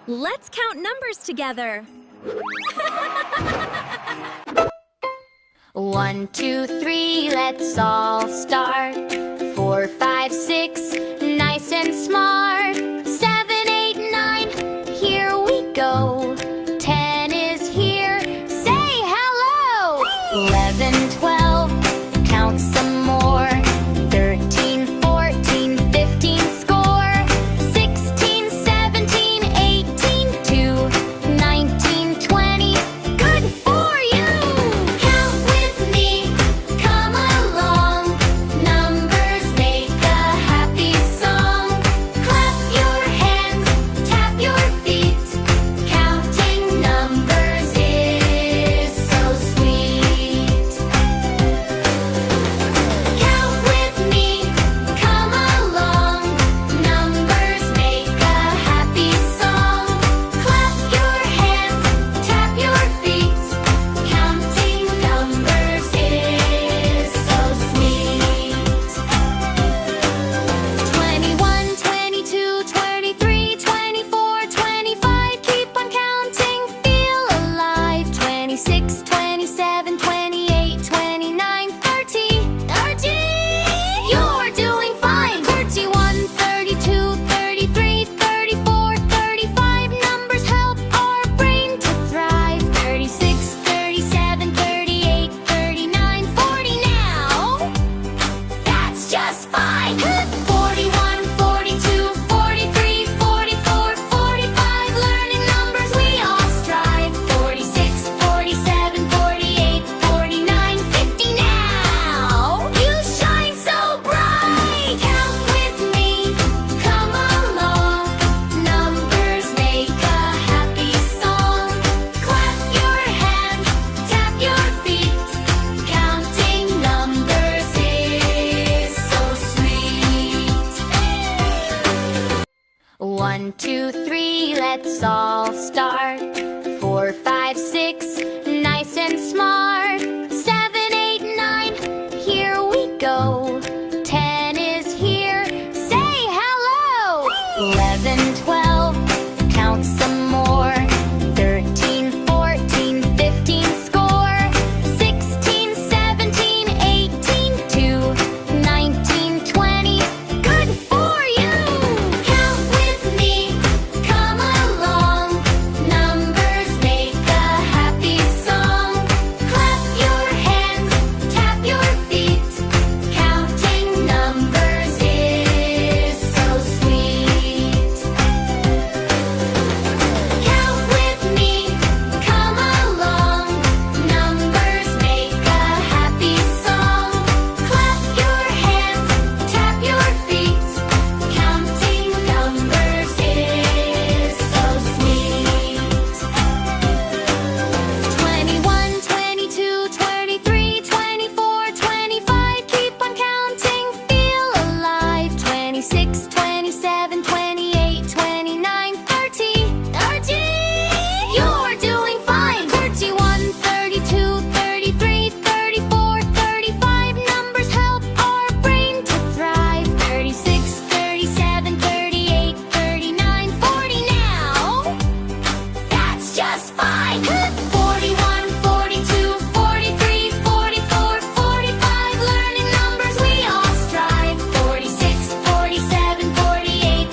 Let's count numbers together. 1, 2, 3, let's all start. 4, 5, 6, nice and smart. 7, 8, 9, here we go. 10 is here, say hello. 11, 12, count some more. 13, 14, 15, score. 16, 17, 18, 2, 19, 20, good for you. Count with me, come along. Numbers make a happy song. Clap your hands, tap your feet. Counting numbers is so sweet. Count with me, come along. Numbers make a happy song. Clap your hands, tap your feet. Counting numbers is so sweet. 21, 22, 23, 24, 25. Keep on counting, feel alive. 26, 27, 28, 29, 30. 30! You're doing fine. 31, 32, 33, 34, 35. Numbers help our brain to thrive. 36, 37, 38, 39, 40 now. That's just fine. 41, 42, 43, 44, 45. Learning numbers we all strive. 46, 47, 48, 49, 50 now. You shine so bright. Count with me, come along. Numbers make a happy song. Clap your hands, tap your feet. Counting numbers is so sweet. 1, 2, 3, let's all start. 4, 5, 6, nice and smart. 7, 8, 9, here we go. 10 is here, say hello. 11, 12, count some more. 13, 14, 15, score. 16, 17, 18, 2, 19, 20, good for you. Count with me, come along. Numbers make a happy song. Clap your hands, tap your feet. Counting numbers is so sweet. Count with me, come along. Numbers make a happy song. Clap your hands, tap your feet. Counting numbers is so sweet. 21, 22, 23, 24, 25. Keep on counting, feel alive. 26, 27, 28, 29, 30. 30! You're doing fine. 31, 32, 33, 34, 35. Numbers help our brain to thrive. 36, 37, 38, 39, 40 now. That's just fine. 41, 42, 43, 44, 45. Learning numbers we all strive. 46, 47, 48,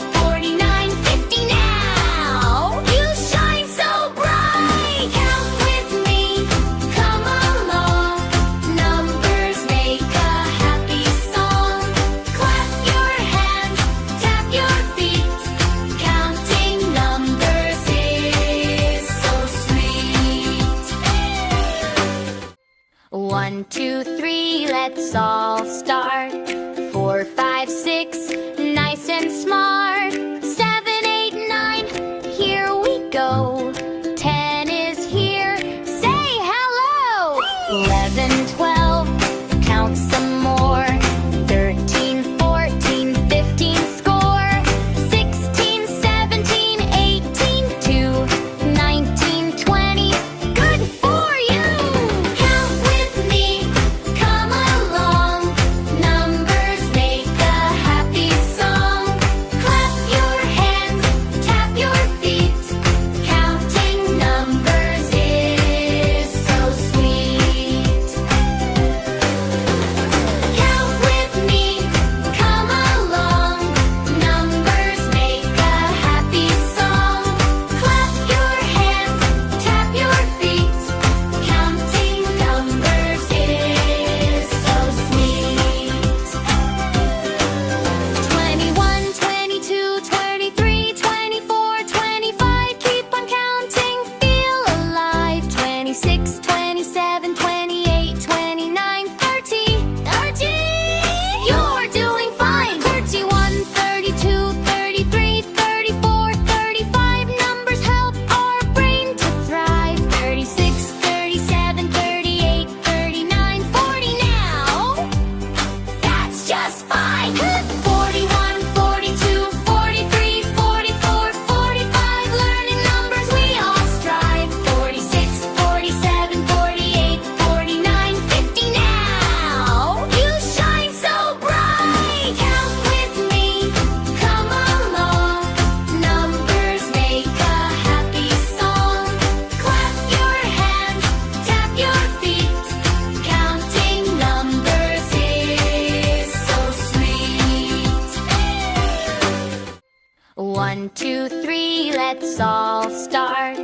1, 2, 3, let's all start.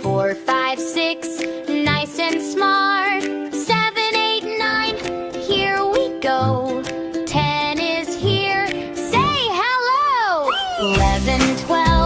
4, 5, 6, nice and smart. 7, 8, 9, here we go. 10 is here, say hello. 11, 12.